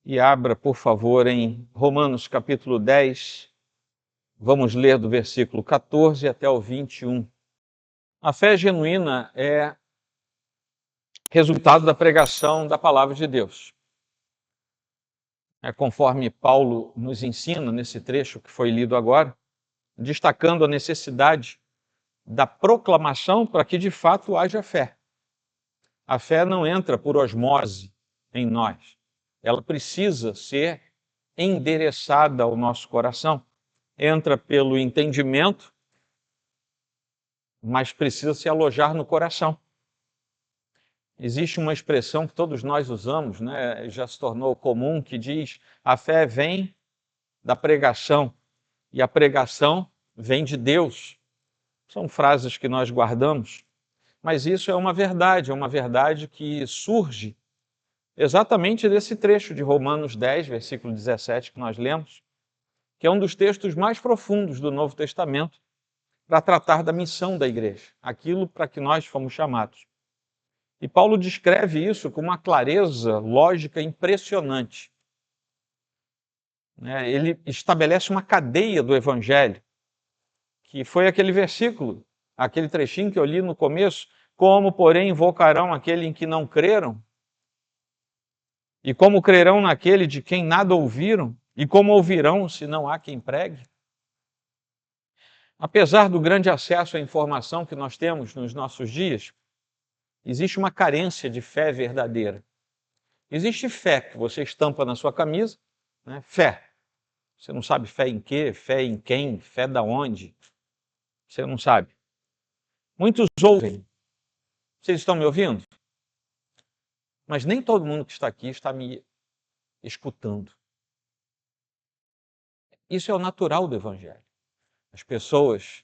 E abra, por favor, em Romanos capítulo 10. Vamos ler do versículo 14 até o 21. A fé genuína é resultado da pregação da palavra de Deus. É conforme Paulo nos ensina nesse trecho que foi lido agora, destacando a necessidade da proclamação para que de fato haja fé. A fé não entra por osmose em nós. Ela precisa ser endereçada ao nosso coração. Entra pelo entendimento, mas precisa se alojar no coração. Existe uma expressão que todos nós usamos, né? Já se tornou comum, que diz: a fé vem da pregação e a pregação vem de Deus. São frases que nós guardamos, mas isso é uma verdade que surge exatamente desse trecho de Romanos 10, versículo 17, que nós lemos, que é um dos textos mais profundos do Novo Testamento para tratar da missão da igreja, aquilo para que nós fomos chamados. E Paulo descreve isso com uma clareza lógica impressionante. Ele estabelece uma cadeia do Evangelho, que foi aquele versículo, aquele trechinho que eu li no começo: como, porém, invocarão aquele em que não creram? E como crerão naquele de quem nada ouviram? E como ouvirão se não há quem pregue? Apesar do grande acesso à informação que nós temos nos nossos dias, existe uma carência de fé verdadeira. Existe fé que você estampa na sua camisa, né? Fé. Você não sabe fé em quê, fé em quem, fé da onde. Você não sabe. Muitos ouvem. Vocês estão me ouvindo? Mas nem todo mundo que está aqui está me escutando. Isso é o natural do Evangelho. As pessoas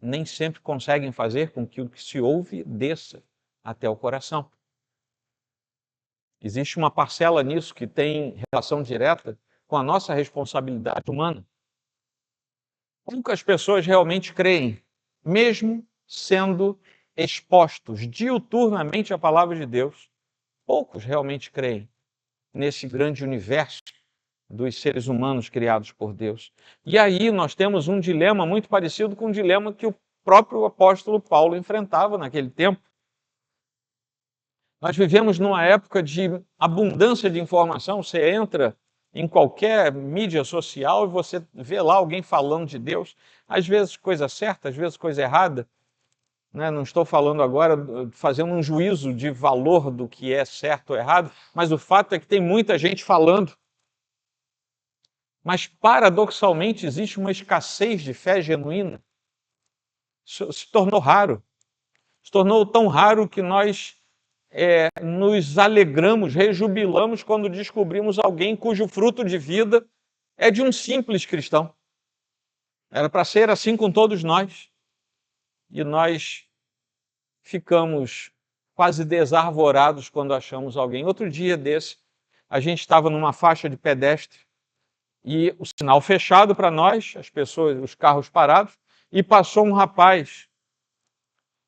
nem sempre conseguem fazer com que o que se ouve desça até o coração. Existe uma parcela nisso que tem relação direta com a nossa responsabilidade humana. Poucas pessoas realmente creem, mesmo sendo expostos diuturnamente à palavra de Deus. Poucos realmente creem nesse grande universo dos seres humanos criados por Deus. E aí nós temos um dilema muito parecido com o dilema que o próprio apóstolo Paulo enfrentava naquele tempo. Nós vivemos numa época de abundância de informação. Você entra em qualquer mídia social e você vê lá alguém falando de Deus, às vezes coisa certa, às vezes coisa errada. Não estou falando agora, fazendo um juízo de valor do que é certo ou errado, mas o fato é que tem muita gente falando. Mas, paradoxalmente, existe uma escassez de fé genuína. Isso se tornou raro. Se tornou tão raro que nós nos alegramos, rejubilamos quando descobrimos alguém cujo fruto de vida é de um simples cristão. Era para ser assim com todos nós. E nós ficamos quase desarvorados quando achamos alguém. Outro dia desse, a gente estava numa faixa de pedestre e o sinal fechado para nós, as pessoas, os carros parados, e passou um rapaz.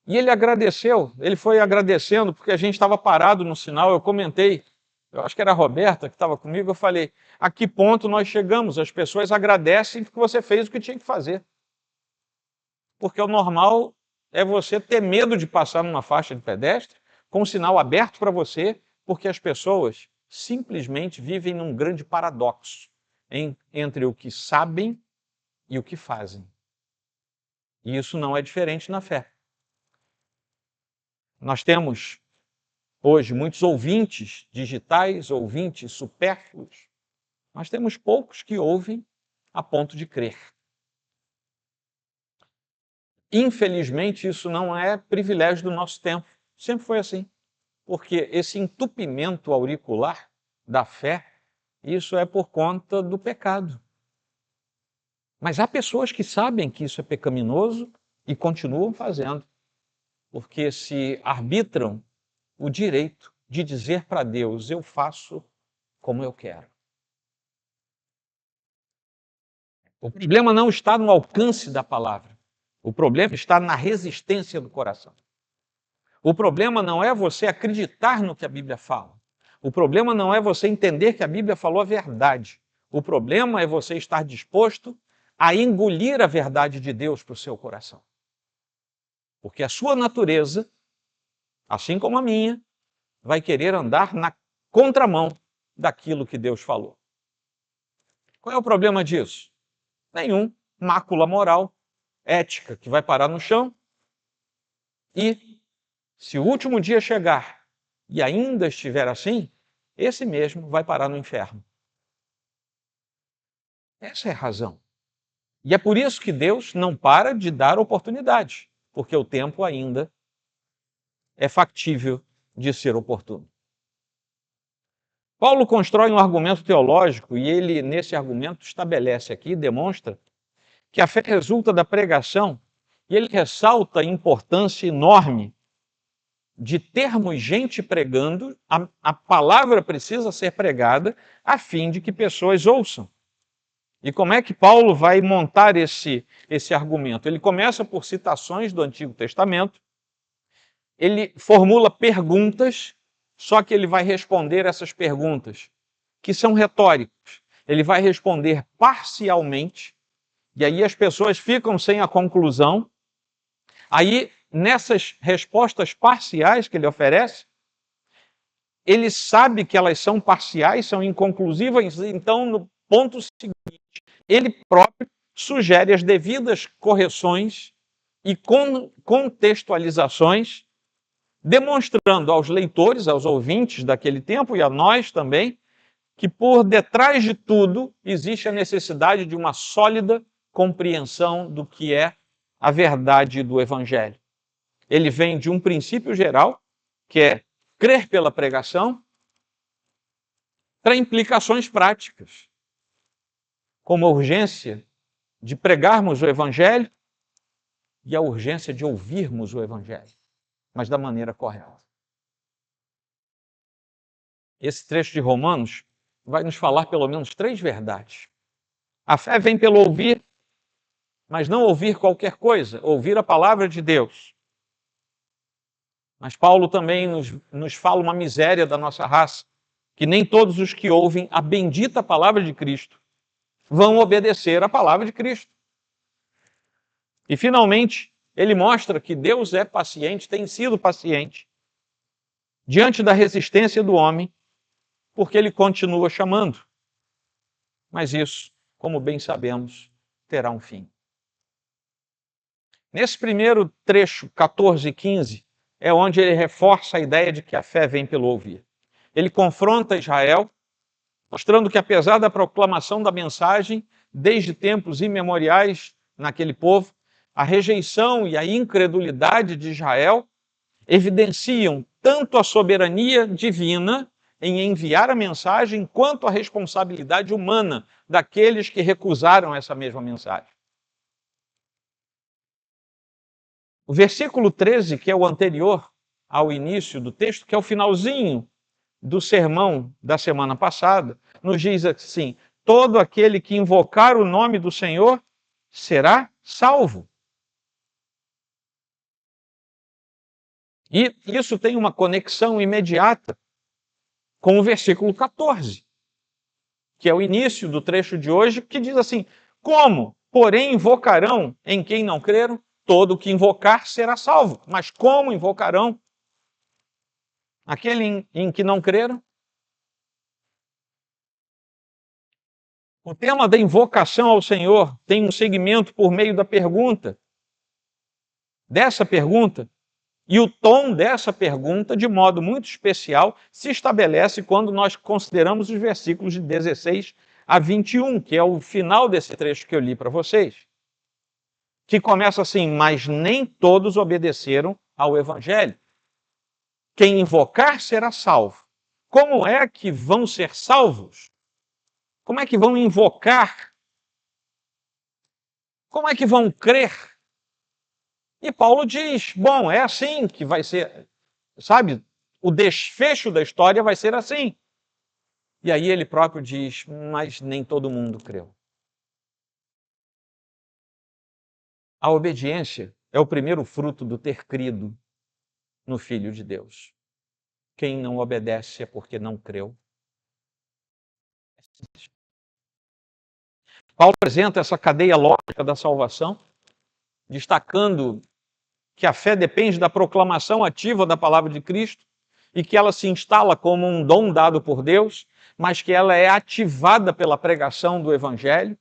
E ele agradeceu, ele foi agradecendo porque a gente estava parado no sinal. Eu comentei, eu acho que era a Roberta que estava comigo, eu falei: a que ponto nós chegamos? As pessoas agradecem porque você fez o que tinha que fazer. Porque o normal é você ter medo de passar numa faixa de pedestre com o sinal aberto para você, porque as pessoas simplesmente vivem num grande paradoxo entre o que sabem e o que fazem. E isso não é diferente na fé. Nós temos hoje muitos ouvintes digitais, ouvintes supérfluos, mas temos poucos que ouvem a ponto de crer. Infelizmente, isso não é privilégio do nosso tempo. Sempre foi assim. Porque esse entupimento auricular da fé, isso é por conta do pecado. Mas há pessoas que sabem que isso é pecaminoso e continuam fazendo, porque se arbitram o direito de dizer para Deus: eu faço como eu quero. O problema não está no alcance da palavra. O problema está na resistência do coração. O problema não é você acreditar no que a Bíblia fala. O problema não é você entender que a Bíblia falou a verdade. O problema é você estar disposto a engolir a verdade de Deus para o seu coração. Porque a sua natureza, assim como a minha, vai querer andar na contramão daquilo que Deus falou. Qual é o problema disso? Nenhum. Mácula moral, ética, que vai parar no chão. E, se o último dia chegar e ainda estiver assim, esse mesmo vai parar no inferno. Essa é a razão. E é por isso que Deus não para de dar oportunidade, porque o tempo ainda é factível de ser oportuno. Paulo constrói um argumento teológico e ele, nesse argumento, estabelece aqui, demonstra que a fé resulta da pregação e ele ressalta a importância enorme de termos gente pregando, a palavra precisa ser pregada a fim de que pessoas ouçam. E como é que Paulo vai montar esse argumento? Ele começa por citações do Antigo Testamento, ele formula perguntas, só que ele vai responder essas perguntas, que são retóricas. Ele vai responder parcialmente, e aí as pessoas ficam sem a conclusão. Aí, nessas respostas parciais que ele oferece, ele sabe que elas são parciais, são inconclusivas, então, no ponto seguinte, ele próprio sugere as devidas correções e contextualizações, demonstrando aos leitores, aos ouvintes daquele tempo e a nós também, que por detrás de tudo existe a necessidade de uma sólida compreensão do que é a verdade do Evangelho. Ele vem de um princípio geral, que é crer pela pregação, para implicações práticas, como a urgência de pregarmos o Evangelho e a urgência de ouvirmos o Evangelho, mas da maneira correta. Esse trecho de Romanos vai nos falar pelo menos 3 verdades. A fé vem pelo ouvir, mas não ouvir qualquer coisa, ouvir a palavra de Deus. Mas Paulo também nos fala uma miséria da nossa raça, que nem todos os que ouvem a bendita palavra de Cristo vão obedecer à palavra de Cristo. E, finalmente, ele mostra que Deus é paciente, tem sido paciente, diante da resistência do homem, porque ele continua chamando. Mas isso, como bem sabemos, terá um fim. Nesse primeiro trecho, 14 e 15, é onde ele reforça a ideia de que a fé vem pelo ouvir. Ele confronta Israel, mostrando que apesar da proclamação da mensagem, desde tempos imemoriais naquele povo, a rejeição e a incredulidade de Israel evidenciam tanto a soberania divina em enviar a mensagem, quanto a responsabilidade humana daqueles que recusaram essa mesma mensagem. O versículo 13, que é o anterior ao início do texto, que é o finalzinho do sermão da semana passada, nos diz assim: todo aquele que invocar o nome do Senhor será salvo. E isso tem uma conexão imediata com o versículo 14, que é o início do trecho de hoje, que diz assim: como, porém, invocarão em quem não creram? Todo que invocar será salvo. Mas como invocarão aquele em que não creram? O tema da invocação ao Senhor tem um segmento por meio da pergunta. Dessa pergunta, e o tom dessa pergunta, de modo muito especial, se estabelece quando nós consideramos os versículos de 16 a 21, que é o final desse trecho que eu li para vocês, que começa assim: mas nem todos obedeceram ao Evangelho. Quem invocar será salvo. Como é que vão ser salvos? Como é que vão invocar? Como é que vão crer? E Paulo diz: bom, é assim que vai ser, sabe? O desfecho da história vai ser assim. E aí ele próprio diz: mas nem todo mundo creu. A obediência é o primeiro fruto do ter crido no Filho de Deus. Quem não obedece é porque não creu. Paulo apresenta essa cadeia lógica da salvação, destacando que a fé depende da proclamação ativa da palavra de Cristo e que ela se instala como um dom dado por Deus, mas que ela é ativada pela pregação do Evangelho.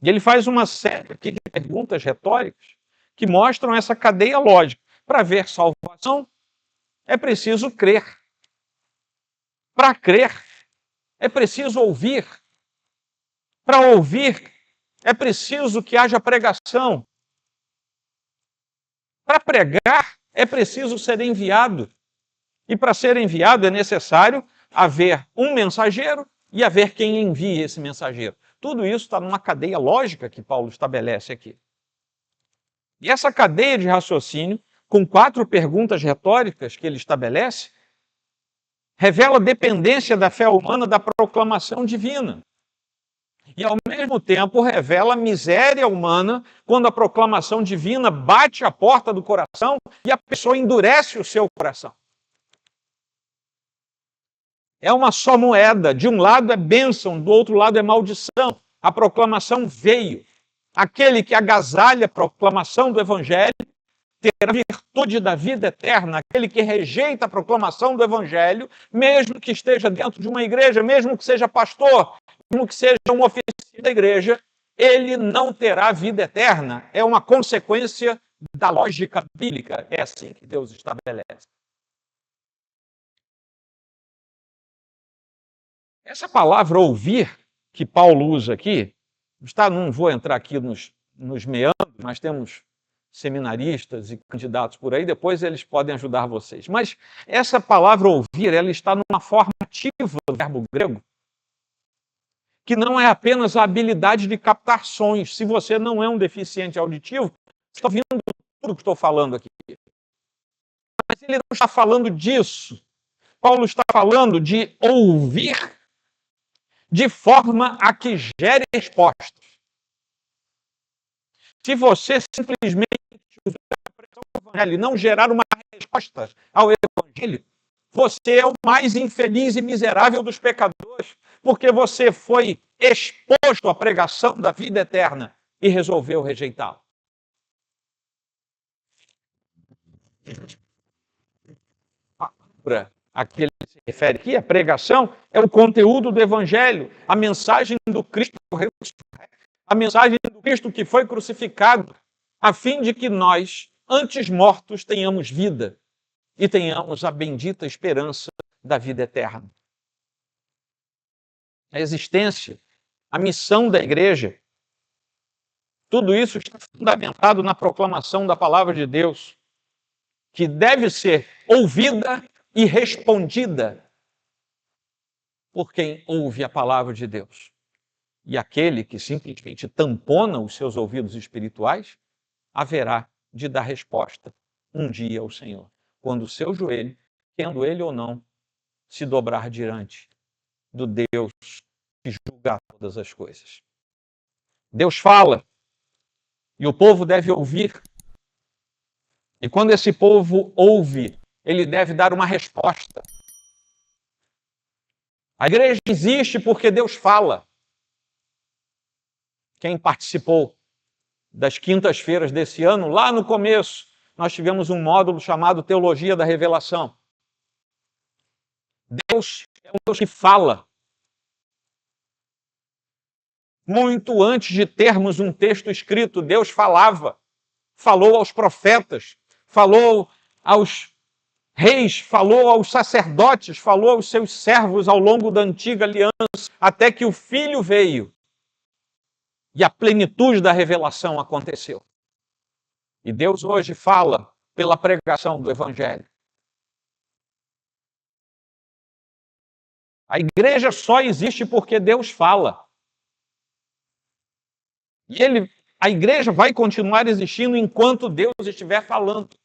E ele faz uma série aqui de perguntas retóricas que mostram essa cadeia lógica. Para ver salvação, é preciso crer. Para crer, é preciso ouvir. Para ouvir, é preciso que haja pregação. Para pregar, é preciso ser enviado. E para ser enviado é necessário haver um mensageiro e haver quem envie esse mensageiro. Tudo isso está numa cadeia lógica que Paulo estabelece aqui. E essa cadeia de raciocínio, com 4 perguntas retóricas que ele estabelece, revela a dependência da fé humana da proclamação divina. E, ao mesmo tempo, revela a miséria humana quando a proclamação divina bate a porta do coração e a pessoa endurece o seu coração. É uma só moeda. De um lado é bênção, do outro lado é maldição. A proclamação veio. Aquele que agasalha a proclamação do Evangelho terá a virtude da vida eterna. Aquele que rejeita a proclamação do Evangelho, mesmo que esteja dentro de uma igreja, mesmo que seja pastor, mesmo que seja um oficial da igreja, ele não terá vida eterna. É uma consequência da lógica bíblica. É assim que Deus estabelece. Essa palavra ouvir, que Paulo usa aqui, não vou entrar aqui nos meandros, mas temos seminaristas e candidatos por aí, depois eles podem ajudar vocês. Mas essa palavra ouvir, ela está numa forma ativa do verbo grego, que não é apenas a habilidade de captar sons. Se você não é um deficiente auditivo, você está ouvindo tudo que estou falando aqui. Mas ele não está falando disso. Paulo está falando de ouvir de forma a que gere respostas. Se você simplesmente usar a pressão do Evangelho e não gerar uma resposta ao Evangelho, você é o mais infeliz e miserável dos pecadores, porque você foi exposto à pregação da vida eterna e resolveu rejeitá-lo. A palavra a que ele se refere aqui, a pregação, é o conteúdo do Evangelho, a mensagem do Cristo ressuscitado, a mensagem do Cristo que foi crucificado, a fim de que nós, antes mortos, tenhamos vida e tenhamos a bendita esperança da vida eterna. A existência, a missão da igreja, tudo isso está fundamentado na proclamação da palavra de Deus, que deve ser ouvida e respondida por quem ouve a palavra de Deus. E aquele que simplesmente tampona os seus ouvidos espirituais, haverá de dar resposta um dia ao Senhor, quando o seu joelho, querendo ele ou não, se dobrar diante do Deus que julga todas as coisas. Deus fala, e o povo deve ouvir. E quando esse povo ouve, ele deve dar uma resposta. A igreja existe porque Deus fala. Quem participou das quintas-feiras desse ano, lá no começo, nós tivemos um módulo chamado Teologia da Revelação. Deus é um Deus que fala. Muito antes de termos um texto escrito, Deus falava. Falou aos profetas, falou aos reis, falou aos sacerdotes, falou aos seus servos ao longo da antiga aliança, até que o Filho veio e a plenitude da revelação aconteceu. E Deus hoje fala pela pregação do Evangelho. A igreja só existe porque Deus fala. E a igreja vai continuar existindo enquanto Deus estiver falando.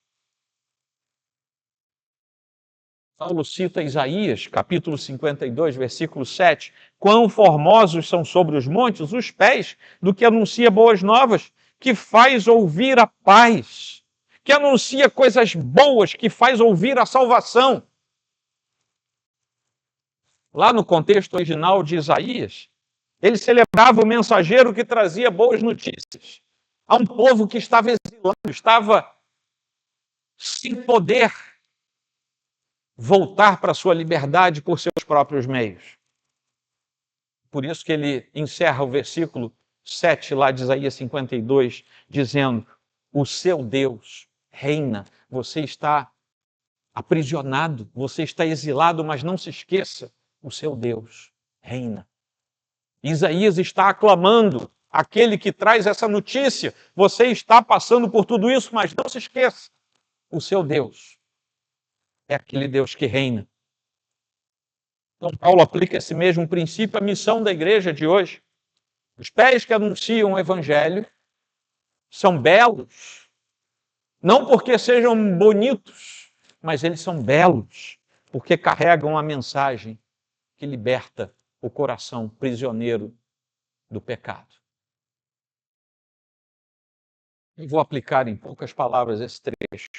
Paulo cita Isaías, capítulo 52, versículo 7. Quão formosos são sobre os montes os pés do que anuncia boas novas, que faz ouvir a paz, que anuncia coisas boas, que faz ouvir a salvação. Lá no contexto original de Isaías, ele celebrava o mensageiro que trazia boas notícias a um povo que estava exilado, estava sem poder voltar para a sua liberdade por seus próprios meios. Por isso que ele encerra o versículo 7 lá de Isaías 52, dizendo: o seu Deus reina, você está aprisionado, você está exilado, mas não se esqueça, o seu Deus reina. Isaías está aclamando aquele que traz essa notícia. Você está passando por tudo isso, mas não se esqueça, o seu Deus é aquele Deus que reina. Então Paulo aplica esse mesmo princípio à missão da igreja de hoje. Os pés que anunciam o evangelho são belos, não porque sejam bonitos, mas eles são belos, porque carregam a mensagem que liberta o coração prisioneiro do pecado. Eu vou aplicar em poucas palavras esse trecho.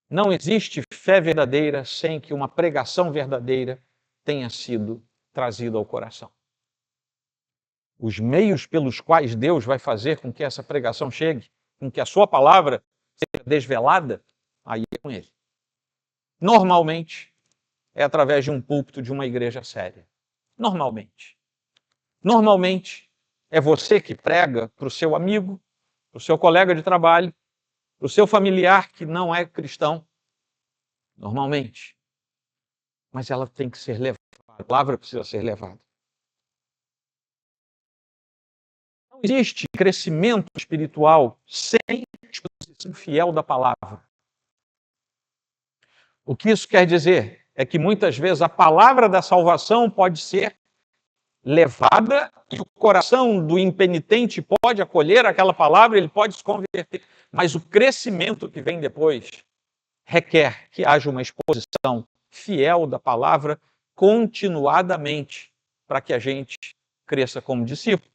Não existe fé verdadeira sem que uma pregação verdadeira tenha sido trazida ao coração. Os meios pelos quais Deus vai fazer com que essa pregação chegue, com que a sua palavra seja desvelada, aí é com ele. Normalmente, é através de um púlpito de uma igreja séria. Normalmente. Normalmente, é você que prega para o seu amigo, para o seu colega de trabalho, para o seu familiar que não é cristão. Normalmente. Mas ela tem que ser levada. A palavra precisa ser levada. Não existe crescimento espiritual sem exposição fiel da palavra. O que isso quer dizer? É que muitas vezes a palavra da salvação pode ser levada e o coração do impenitente pode acolher aquela palavra, ele pode se converter. Mas o crescimento que vem depois requer que haja uma exposição fiel da palavra continuadamente para que a gente cresça como discípulo.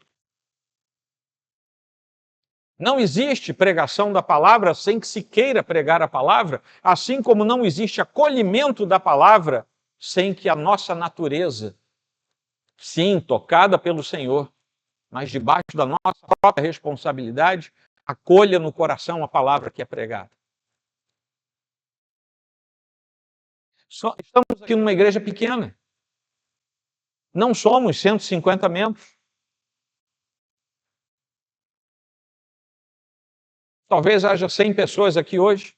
Não existe pregação da palavra sem que se queira pregar a palavra, assim como não existe acolhimento da palavra sem que a nossa natureza, sim, tocada pelo Senhor, mas debaixo da nossa própria responsabilidade, acolha no coração a palavra que é pregada. Estamos aqui numa igreja pequena. Não somos 150 membros. Talvez haja 100 pessoas aqui hoje.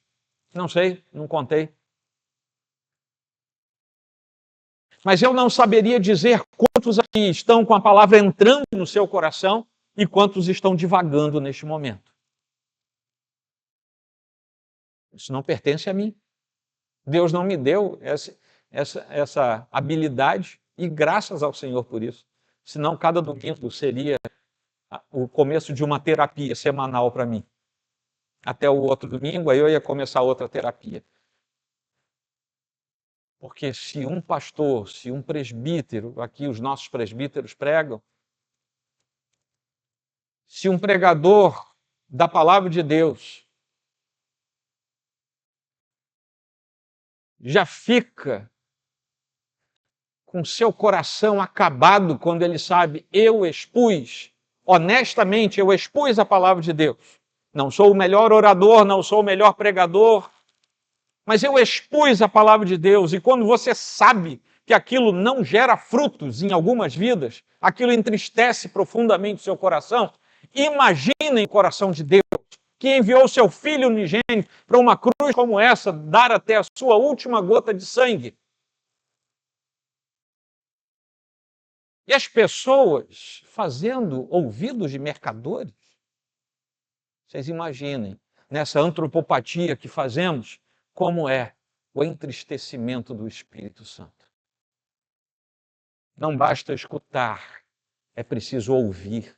Não sei, não contei. Mas eu não saberia dizer quantos aqui estão com a palavra entrando no seu coração e quantos estão divagando neste momento. Isso não pertence a mim. Deus não me deu essa habilidade e graças ao Senhor por isso. Senão cada domingo seria o começo de uma terapia semanal para mim. Até o outro domingo, aí eu ia começar outra terapia. Porque se um pastor, se um presbítero, aqui os nossos presbíteros pregam, se um pregador da palavra de Deus já fica com seu coração acabado quando ele sabe, honestamente, eu expus a palavra de Deus. Não sou o melhor orador, não sou o melhor pregador, mas eu expus a palavra de Deus. E quando você sabe que aquilo não gera frutos em algumas vidas, aquilo entristece profundamente o seu coração, imaginem o coração de Deus, que enviou o seu Filho unigênito para uma cruz como essa, dar até a sua última gota de sangue. E as pessoas fazendo ouvidos de mercadores. Vocês imaginem, nessa antropopatia que fazemos, como é o entristecimento do Espírito Santo. Não basta escutar, é preciso ouvir.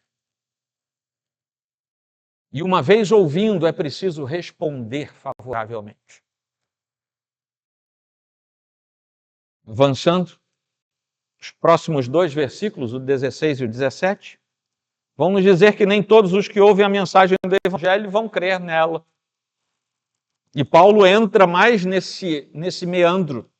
E uma vez ouvindo, é preciso responder favoravelmente. Avançando, os próximos 2 versículos, o 16 e o 17, vão nos dizer que nem todos os que ouvem a mensagem do Evangelho vão crer nela. E Paulo entra mais nesse meandro.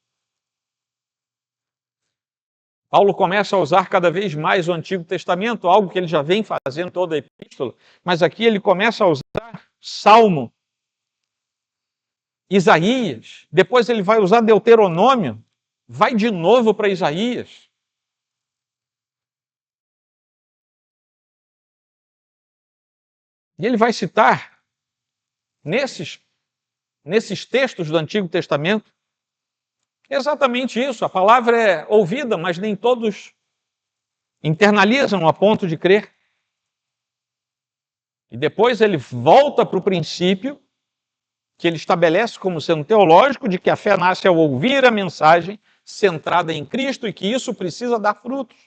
Paulo começa a usar cada vez mais o Antigo Testamento, algo que ele já vem fazendo toda a epístola, mas aqui ele começa a usar Salmo, Isaías, depois ele vai usar Deuteronômio, vai de novo para Isaías. E ele vai citar nesses textos do Antigo Testamento exatamente isso. A palavra é ouvida, mas nem todos internalizam a ponto de crer. E depois ele volta para o princípio que ele estabelece como sendo teológico, de que a fé nasce ao ouvir a mensagem centrada em Cristo e que isso precisa dar frutos.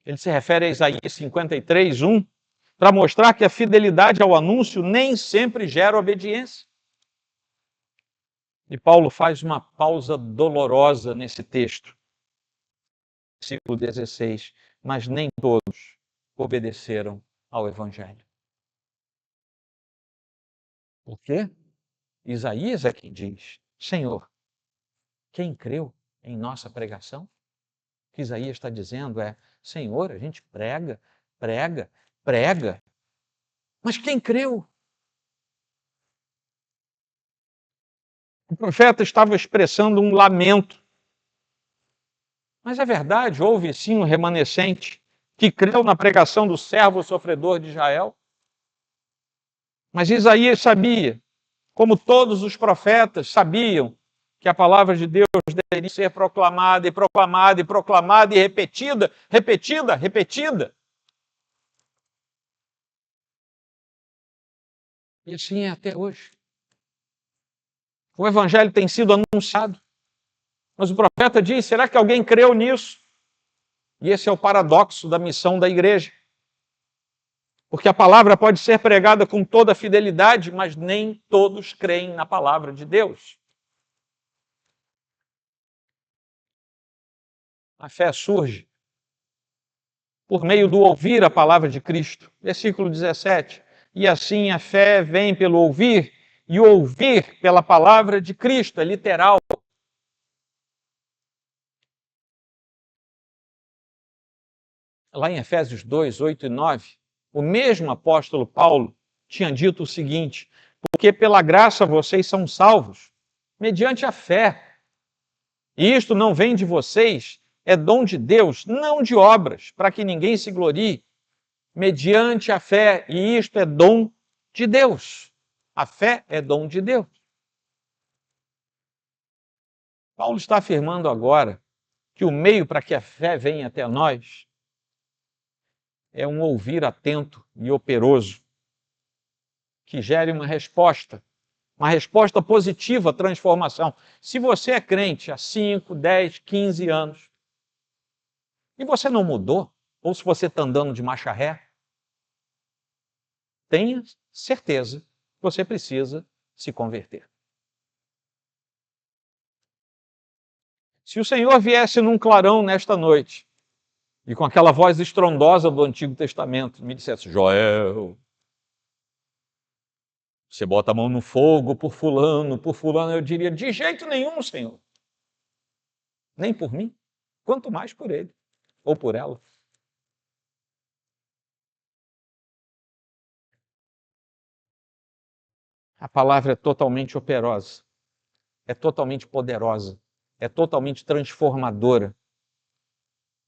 Ele se refere a Isaías 53, 1, para mostrar que a fidelidade ao anúncio nem sempre gera obediência. E Paulo faz uma pausa dolorosa nesse texto. Versículo 16. Mas nem todos obedeceram ao Evangelho. Por quê? Isaías é quem diz: Senhor, quem creu em nossa pregação? O que Isaías está dizendo é: Senhor, a gente prega, mas quem creu? O profeta estava expressando um lamento. Mas é verdade, houve sim um remanescente que creu na pregação do servo sofredor de Israel. Mas Isaías sabia, como todos os profetas sabiam, que a palavra de Deus deveria ser proclamada e proclamada e proclamada e repetida, repetida, repetida. E assim é até hoje. O evangelho tem sido anunciado. Mas o profeta diz: será que alguém creu nisso? E esse é o paradoxo da missão da igreja. Porque a palavra pode ser pregada com toda a fidelidade, mas nem todos creem na palavra de Deus. A fé surge por meio do ouvir a palavra de Cristo. Versículo 17. E assim a fé vem pelo ouvir, e ouvir pela palavra de Cristo. É literal. Lá em Efésios 2, 8 e 9, o mesmo apóstolo Paulo tinha dito o seguinte: porque pela graça vocês são salvos, mediante a fé. E isto não vem de vocês, é dom de Deus, não de obras, para que ninguém se glorie, mediante a fé. E isto é dom de Deus. A fé é dom de Deus. Paulo está afirmando agora que o meio para que a fé venha até nós é um ouvir atento e operoso, que gere uma resposta positiva à transformação. Se você é crente há 5, 10, 15 anos, e você não mudou, ou se você está andando de marcha ré, tenha certeza que você precisa se converter. Se o Senhor viesse num clarão nesta noite, e com aquela voz estrondosa do Antigo Testamento, me dissesse: Joel, você bota a mão no fogo por fulano, eu diria: de jeito nenhum, Senhor. Nem por mim, quanto mais por ele, ou por ela. A palavra é totalmente operosa, é totalmente poderosa, é totalmente transformadora,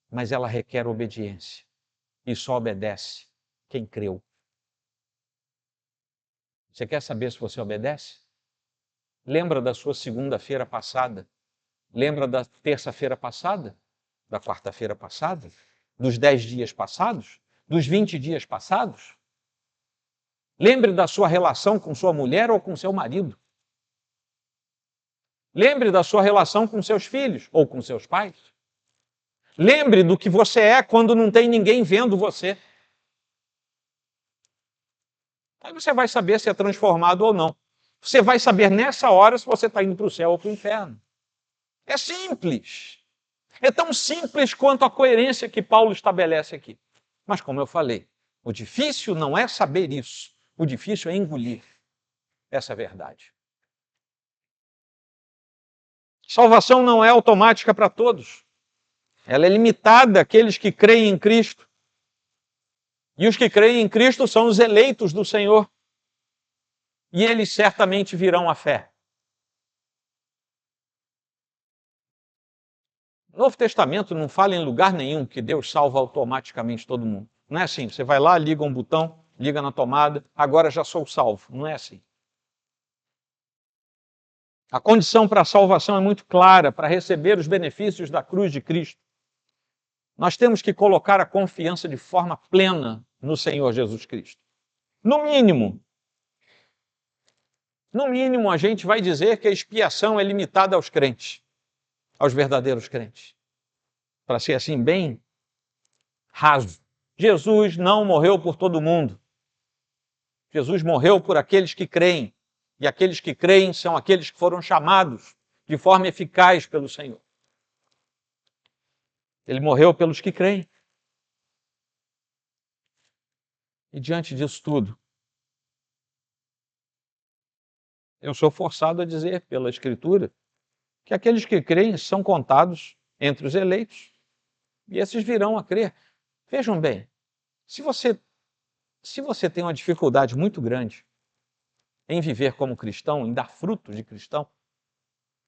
mas ela requer obediência, e só obedece quem creu. Você quer saber se você obedece? Lembra da sua segunda-feira passada? Lembra da terça-feira passada? Da quarta-feira passada? Dos 10 dias passados? Dos 20 dias passados? Lembre da sua relação com sua mulher ou com seu marido. Lembre da sua relação com seus filhos ou com seus pais. Lembre do que você é quando não tem ninguém vendo você. Aí você vai saber se é transformado ou não. Você vai saber nessa hora se você está indo para o céu ou para o inferno. É simples. É tão simples quanto a coerência que Paulo estabelece aqui. Mas como eu falei, o difícil não é saber isso. O difícil é engolir essa verdade. Salvação não é automática para todos. Ela é limitada àqueles que creem em Cristo. E os que creem em Cristo são os eleitos do Senhor. E eles certamente virão à fé. O Novo Testamento não fala em lugar nenhum que Deus salva automaticamente todo mundo. Não é assim, você vai lá, liga um botão, liga na tomada, agora já sou salvo. Não é assim. A condição para a salvação é muito clara, para receber os benefícios da cruz de Cristo. Nós temos que colocar a confiança de forma plena no Senhor Jesus Cristo. No mínimo, a gente vai dizer que a expiação é limitada aos crentes, aos verdadeiros crentes. Para ser assim, bem raso. Jesus não morreu por todo mundo. Jesus morreu por aqueles que creem. E aqueles que creem são aqueles que foram chamados de forma eficaz pelo Senhor. Ele morreu pelos que creem. E diante disso tudo, eu sou forçado a dizer pela Escritura que aqueles que creem são contados entre os eleitos. E esses virão a crer. Vejam bem, se você tem uma dificuldade muito grande em viver como cristão, em dar frutos de cristão,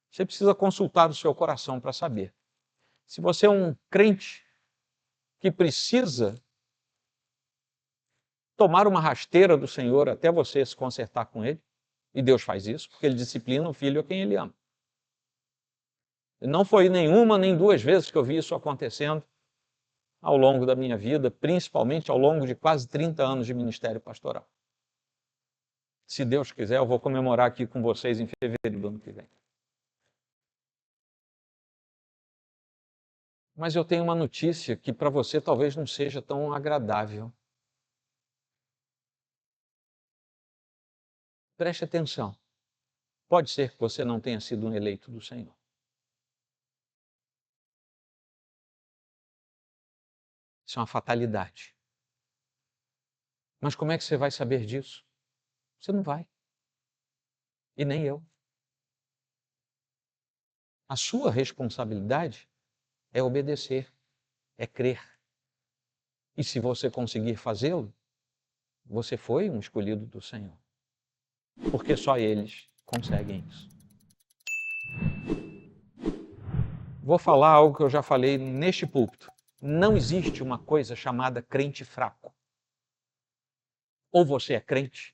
você precisa consultar o seu coração para saber. Se você é um crente que precisa tomar uma rasteira do Senhor até você se consertar com Ele, e Deus faz isso, porque Ele disciplina o filho a quem Ele ama. Não foi nenhuma nem duas vezes que eu vi isso acontecendo ao longo da minha vida, principalmente ao longo de quase 30 anos de ministério pastoral. Se Deus quiser, eu vou comemorar aqui com vocês em fevereiro do ano que vem. Mas eu tenho uma notícia que para você talvez não seja tão agradável. Preste atenção. Pode ser que você não tenha sido um eleito do Senhor. Isso é uma fatalidade. Mas como é que você vai saber disso? Você não vai. E nem eu. A sua responsabilidade é obedecer, é crer. E se você conseguir fazê-lo, você foi um escolhido do Senhor. Porque só eles conseguem isso. Vou falar algo que eu já falei neste púlpito. Não existe uma coisa chamada crente fraco. Ou você é crente,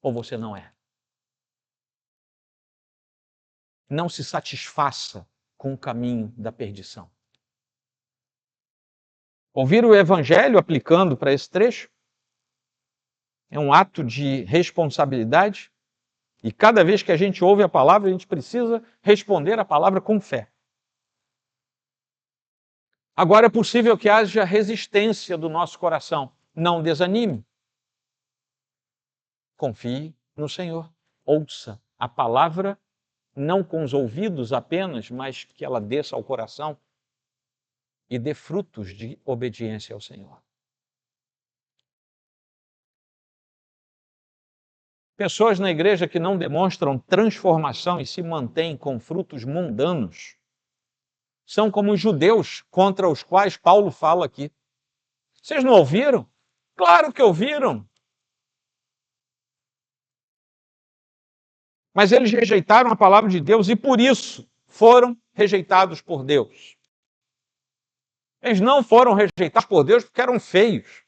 ou você não é. Não se satisfaça com o caminho da perdição. Ouvir o Evangelho aplicando para esse trecho é um ato de responsabilidade e cada vez que a gente ouve a palavra, a gente precisa responder a palavra com fé. Agora é possível que haja resistência do nosso coração. Não desanime. Confie no Senhor. Ouça a palavra, não com os ouvidos apenas, mas que ela desça ao coração e dê frutos de obediência ao Senhor. Pessoas na igreja que não demonstram transformação e se mantêm com frutos mundanos são como os judeus contra os quais Paulo fala aqui. Vocês não ouviram? Claro que ouviram. Mas eles rejeitaram a palavra de Deus e por isso foram rejeitados por Deus. Eles não foram rejeitados por Deus porque eram feios,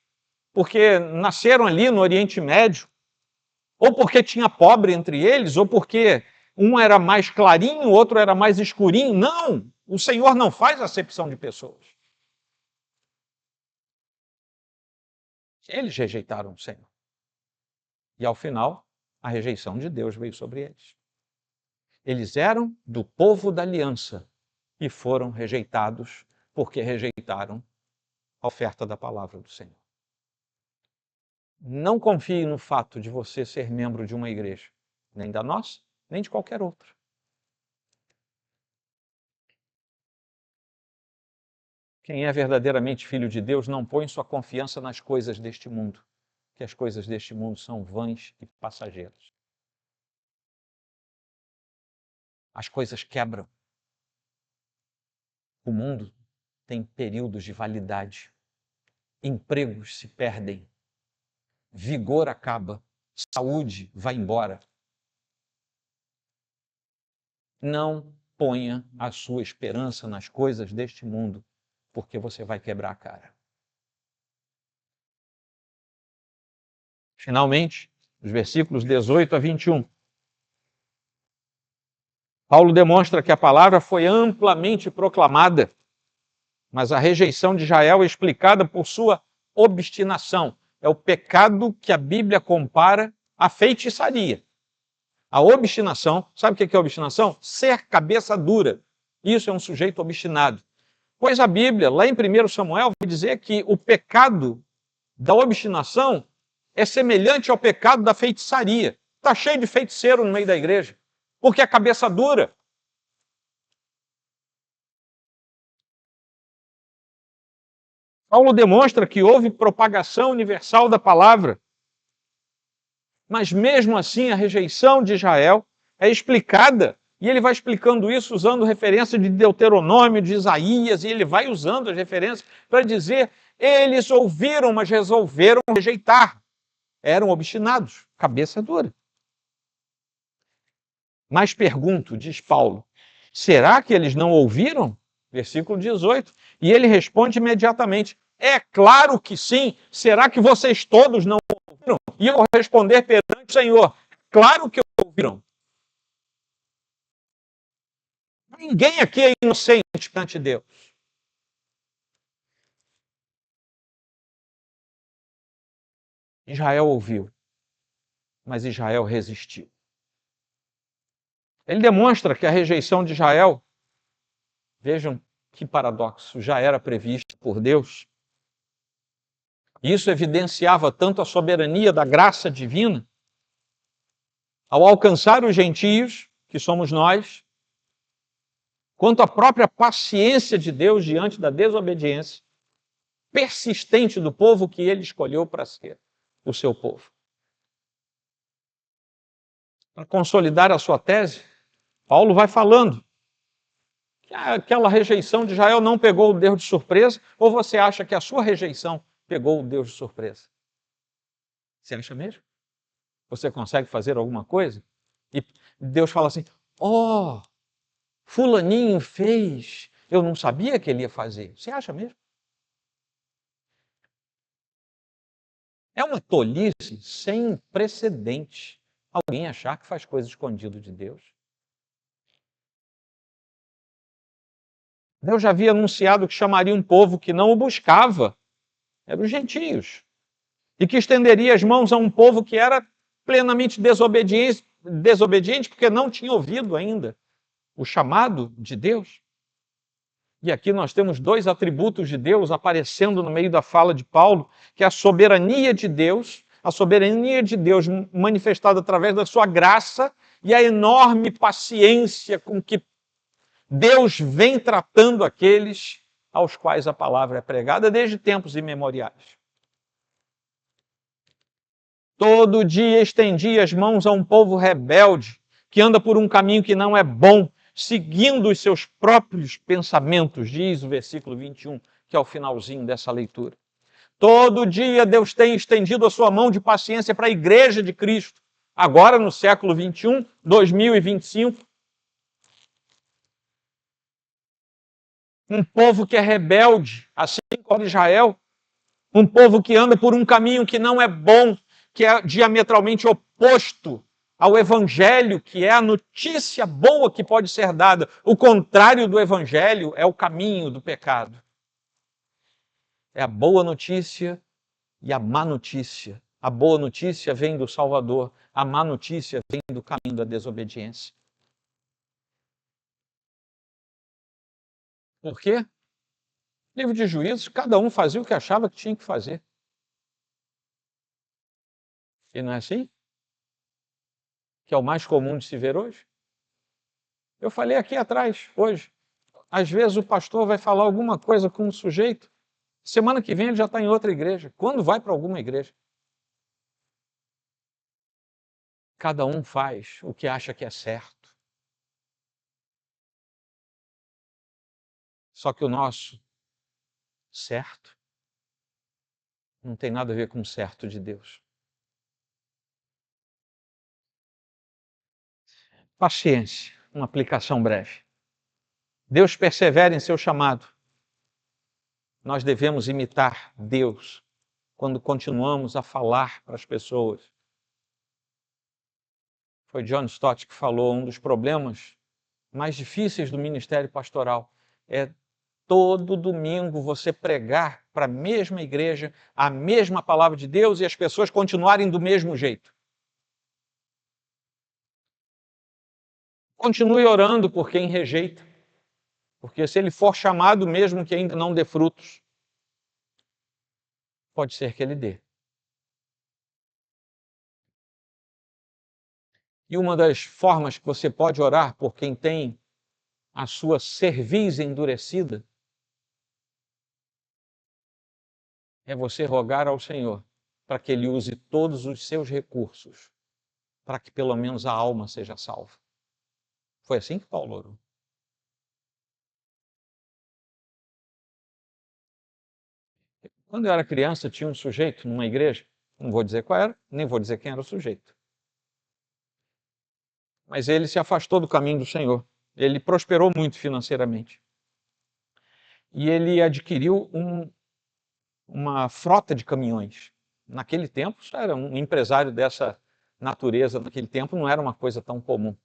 porque nasceram ali no Oriente Médio, ou porque tinha pobre entre eles, ou porque um era mais clarinho, o outro era mais escurinho. Não! O Senhor não faz acepção de pessoas. Eles rejeitaram o Senhor. E ao final, a rejeição de Deus veio sobre eles. Eles eram do povo da aliança e foram rejeitados porque rejeitaram a oferta da palavra do Senhor. Não confie no fato de você ser membro de uma igreja, nem da nossa, nem de qualquer outra. Quem é verdadeiramente filho de Deus não põe sua confiança nas coisas deste mundo, que as coisas deste mundo são vãs e passageiras. As coisas quebram. O mundo têm períodos de validade. Empregos se perdem. Vigor acaba. Saúde vai embora. Não ponha a sua esperança nas coisas deste mundo, porque você vai quebrar a cara. Finalmente, os versículos 18 a 21. Paulo demonstra que a palavra foi amplamente proclamada, mas a rejeição de Israel é explicada por sua obstinação. É o pecado que a Bíblia compara à feitiçaria. A obstinação, sabe o que é obstinação? Ser cabeça dura. Isso é um sujeito obstinado. Pois a Bíblia, lá em 1 Samuel, vai dizer que o pecado da obstinação é semelhante ao pecado da feitiçaria. Está cheio de feiticeiro no meio da igreja, porque a cabeça dura. Paulo demonstra que houve propagação universal da palavra, mas mesmo assim a rejeição de Israel é explicada, e ele vai explicando isso usando referência de Deuteronômio, de Isaías, e ele vai usando as referências para dizer, eles ouviram, mas resolveram rejeitar. Eram obstinados, cabeça dura. Mas pergunto, diz Paulo, será que eles não ouviram? Versículo 18. E ele responde imediatamente, é claro que sim. Será que vocês todos não ouviram? E eu vou responder perante o Senhor, claro que ouviram. Ninguém aqui é inocente perante Deus. Israel ouviu, mas Israel resistiu. Ele demonstra que a rejeição de Israel, vejam que paradoxo, já era previsto por Deus. Isso evidenciava tanto a soberania da graça divina, ao alcançar os gentios, que somos nós, quanto a própria paciência de Deus diante da desobediência persistente do povo que ele escolheu para ser o seu povo. Para consolidar a sua tese, Paulo vai falando que aquela rejeição de Israel não pegou o Deus de surpresa, ou você acha que a sua rejeição pegou o Deus de surpresa? Você acha mesmo? Você consegue fazer alguma coisa? E Deus fala assim, fulaninho fez, eu não sabia que ele ia fazer. Você acha mesmo? É uma tolice sem precedente alguém achar que faz coisa escondida de Deus. Deus já havia anunciado que chamaria um povo que não o buscava, eram os gentios, e que estenderia as mãos a um povo que era plenamente desobediente porque não tinha ouvido ainda o chamado de Deus. E aqui nós temos dois atributos de Deus aparecendo no meio da fala de Paulo, que é a soberania de Deus manifestada através da sua graça e a enorme paciência com que Deus vem tratando aqueles aos quais a palavra é pregada desde tempos imemoriais. Todo dia estendi as mãos a um povo rebelde, que anda por um caminho que não é bom, seguindo os seus próprios pensamentos, diz o versículo 21, que é o finalzinho dessa leitura. Todo dia Deus tem estendido a sua mão de paciência para a igreja de Cristo. Agora, no século 21, 2025, um povo que é rebelde, assim como Israel, um povo que anda por um caminho que não é bom, que é diametralmente oposto ao evangelho, que é a notícia boa que pode ser dada. O contrário do evangelho é o caminho do pecado. É a boa notícia e a má notícia. A boa notícia vem do Salvador, a má notícia vem do caminho da desobediência. Por quê? Livro de Juízes, cada um fazia o que achava que tinha que fazer. E não é assim? Que é o mais comum de se ver hoje? Eu falei aqui atrás, hoje. Às vezes o pastor vai falar alguma coisa com um sujeito, semana que vem ele já está em outra igreja. Quando vai para alguma igreja? Cada um faz o que acha que é certo. Só que o nosso certo. Não tem nada a ver com o certo de Deus. Paciência, uma aplicação breve. Deus persevera em seu chamado. Nós devemos imitar Deus quando continuamos a falar para as pessoas. Foi John Stott que falou, um dos problemas mais difíceis do ministério pastoral é todo domingo você pregar para a mesma igreja, a mesma palavra de Deus e as pessoas continuarem do mesmo jeito. Continue orando por quem rejeita, porque se ele for chamado mesmo que ainda não dê frutos, pode ser que ele dê. E uma das formas que você pode orar por quem tem a sua cerviz endurecida é você rogar ao Senhor para que Ele use todos os seus recursos para que pelo menos a alma seja salva. Foi assim que Paulo orou. Quando eu era criança, tinha um sujeito numa igreja, não vou dizer qual era, nem vou dizer quem era o sujeito. Mas ele se afastou do caminho do Senhor. Ele prosperou muito financeiramente. E ele adquiriu uma frota de caminhões. Naquele tempo, isso era um empresário dessa natureza, naquele tempo não era uma coisa tão comum.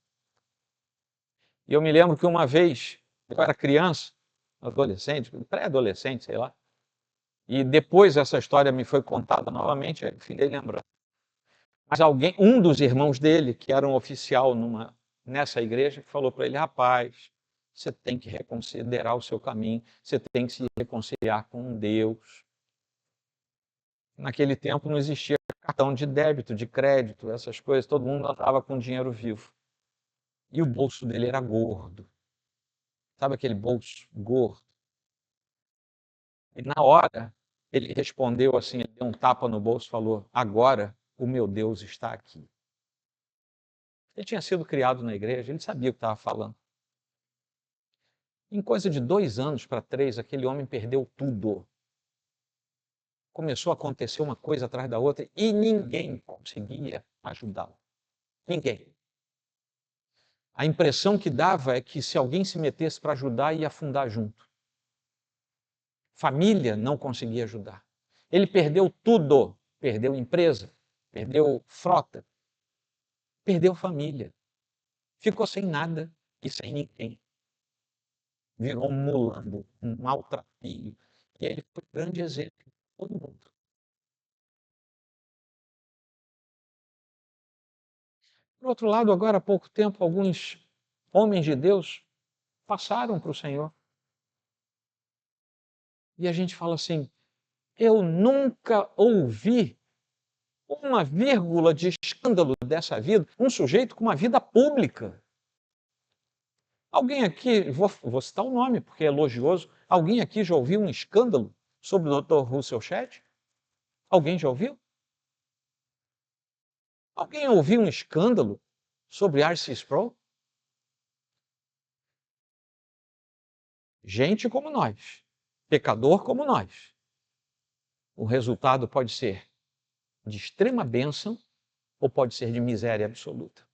E eu me lembro que uma vez, eu era criança, adolescente, pré-adolescente, sei lá, e depois essa história me foi contada novamente, eu fiquei lembrando. Mas um dos irmãos dele, que era um oficial nessa igreja, falou para ele, rapaz, você tem que reconsiderar o seu caminho, você tem que se reconciliar com Deus. Naquele tempo não existia cartão de débito, de crédito, essas coisas, todo mundo andava com dinheiro vivo. E o bolso dele era gordo. Sabe aquele bolso gordo? E na hora, ele respondeu assim, ele deu um tapa no bolso e falou, agora o meu Deus está aqui. Ele tinha sido criado na igreja, ele sabia o que estava falando. Em coisa de 2 anos para 3, aquele homem perdeu tudo. Começou a acontecer uma coisa atrás da outra e ninguém conseguia ajudá-lo. Ninguém. A impressão que dava é que se alguém se metesse para ajudar, ia afundar junto. Família não conseguia ajudar. Ele perdeu tudo. Perdeu empresa, perdeu frota, perdeu família. Ficou sem nada e sem ninguém. Virou um mulambo, um maltrapilho. E ele foi um grande exemplo para todo mundo. Por outro lado, agora há pouco tempo, alguns homens de Deus passaram para o Senhor. E a gente fala assim, eu nunca ouvi uma vírgula de escândalo dessa vida, um sujeito com uma vida pública. Alguém aqui, vou citar o nome porque é elogioso, alguém aqui já ouviu um escândalo sobre o Dr. Russell Shedd? Alguém já ouviu? Alguém ouviu um escândalo sobre R.C. Sproul? Gente como nós, pecador como nós. O resultado pode ser de extrema bênção ou pode ser de miséria absoluta.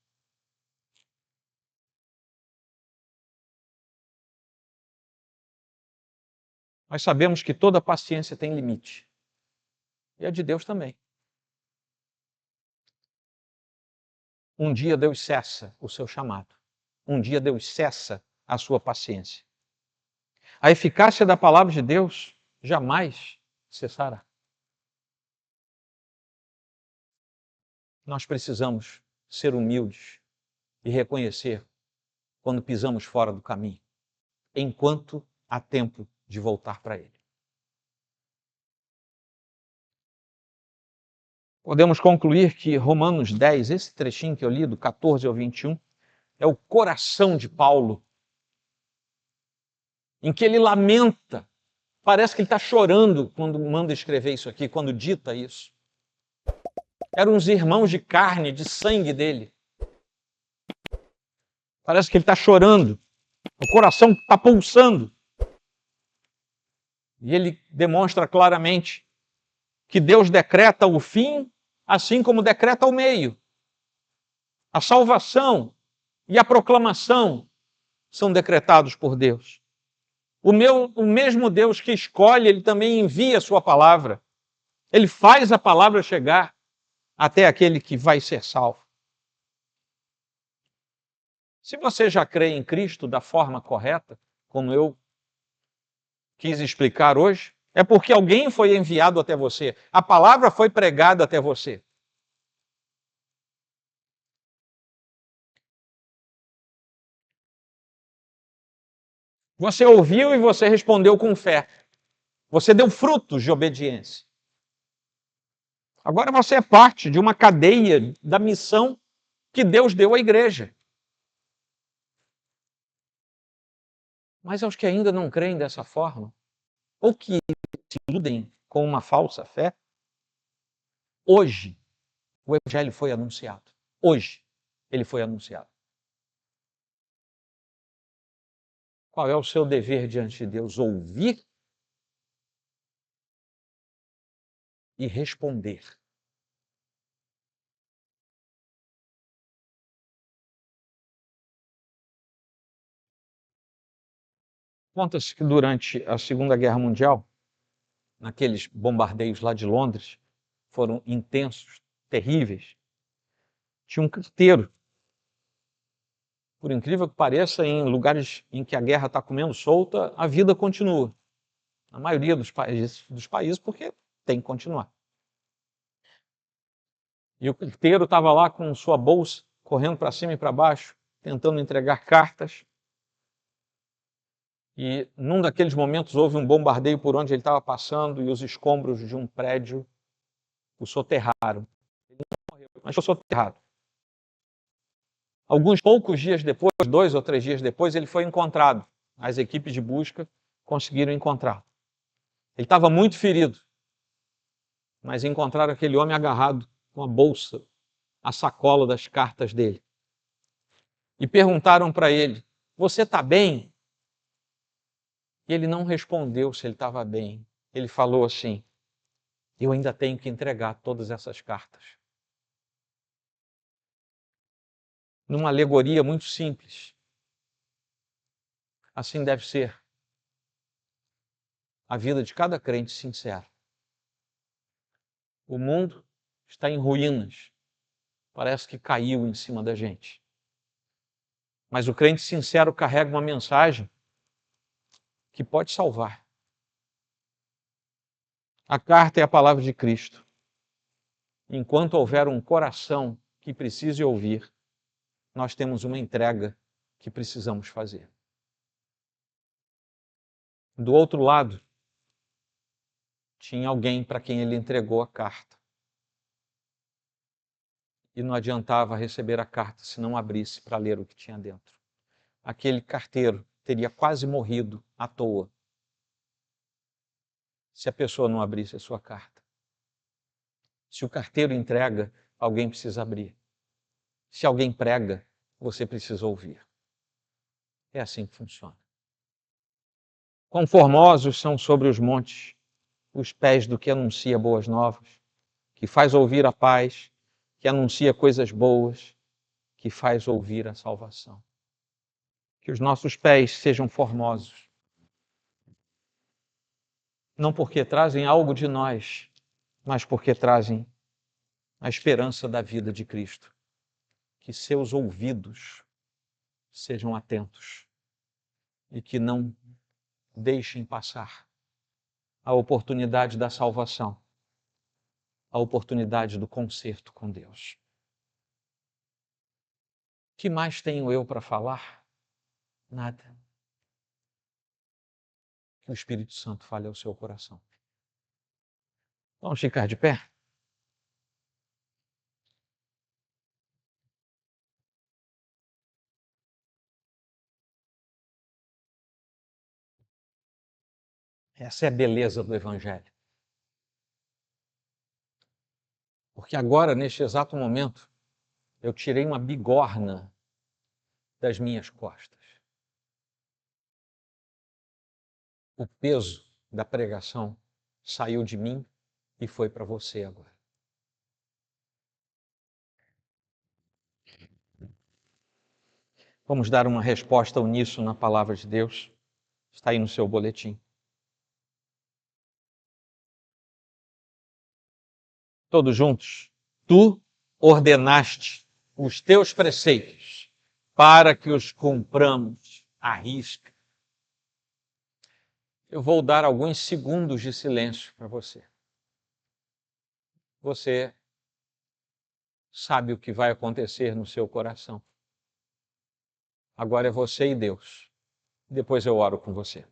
Nós sabemos que toda paciência tem limite. E a de Deus também. Um dia Deus cessa o seu chamado. Um dia Deus cessa a sua paciência. A eficácia da palavra de Deus jamais cessará. Nós precisamos ser humildes e reconhecer quando pisamos fora do caminho, enquanto há tempo de voltar para Ele. Podemos concluir que Romanos 10, esse trechinho que eu li, do 14 ao 21, é o coração de Paulo, em que ele lamenta, parece que ele está chorando quando manda escrever isso aqui, quando dita isso. Eram os irmãos de carne, de sangue dele. Parece que ele está chorando, o coração está pulsando. E ele demonstra claramente que Deus decreta o fim, assim como decreta o meio. A salvação e a proclamação são decretados por Deus. O mesmo Deus que escolhe, ele também envia a sua palavra. Ele faz a palavra chegar até aquele que vai ser salvo. Se você já crê em Cristo da forma correta, como eu quis explicar hoje, é porque alguém foi enviado até você. A palavra foi pregada até você. Você ouviu e você respondeu com fé. Você deu frutos de obediência. Agora você é parte de uma cadeia da missão que Deus deu à igreja. Mas aos que ainda não creem dessa forma, ou que se iludem com uma falsa fé, hoje o evangelho foi anunciado. Hoje ele foi anunciado. Qual é o seu dever diante de Deus? Ouvir e responder. Conta-se que durante a Segunda Guerra Mundial, naqueles bombardeios lá de Londres, foram intensos, terríveis, tinha um carteiro. Por incrível que pareça, em lugares em que a guerra está comendo solta, a vida continua. Na maioria dos países, porque tem que continuar. E o carteiro estava lá com sua bolsa, correndo para cima e para baixo, tentando entregar cartas. E num daqueles momentos houve um bombardeio por onde ele estava passando e os escombros de um prédio o soterraram. Ele não morreu, mas foi soterrado. Alguns poucos dias depois, 2 ou 3 dias depois, ele foi encontrado. As equipes de busca conseguiram encontrá-lo. Ele estava muito ferido, mas encontraram aquele homem agarrado com a bolsa, a sacola das cartas dele. E perguntaram para ele: "Você está bem?" E ele não respondeu se ele estava bem. Ele falou assim: "Eu ainda tenho que entregar todas essas cartas." Numa alegoria muito simples. Assim deve ser a vida de cada crente sincero. O mundo está em ruínas. Parece que caiu em cima da gente. Mas o crente sincero carrega uma mensagem que pode salvar. A carta é a palavra de Cristo. Enquanto houver um coração que precise ouvir, nós temos uma entrega que precisamos fazer. Do outro lado, tinha alguém para quem ele entregou a carta. E não adiantava receber a carta se não abrisse para ler o que tinha dentro. Aquele carteiro teria quase morrido à toa se a pessoa não abrisse a sua carta. Se o carteiro entrega, alguém precisa abrir. Se alguém prega, você precisa ouvir. É assim que funciona. Quão formosos são sobre os montes os pés do que anuncia boas novas, que faz ouvir a paz, que anuncia coisas boas, que faz ouvir a salvação. Que os nossos pés sejam formosos, não porque trazem algo de nós, mas porque trazem a esperança da vida de Cristo. Que seus ouvidos sejam atentos e que não deixem passar a oportunidade da salvação, a oportunidade do concerto com Deus. O que mais tenho eu para falar? Nada. Que o Espírito Santo fale ao seu coração. Vamos ficar de pé? Essa é a beleza do Evangelho. Porque agora, neste exato momento, eu tirei uma bigorna das minhas costas. O peso da pregação saiu de mim e foi para você agora. Vamos dar uma resposta uníssona na palavra de Deus. Está aí no seu boletim. Todos juntos. Tu ordenaste os teus preceitos para que os cumpramos à risca. Eu vou dar alguns segundos de silêncio para você. Você sabe o que vai acontecer no seu coração. Agora é você e Deus. Depois eu oro com você.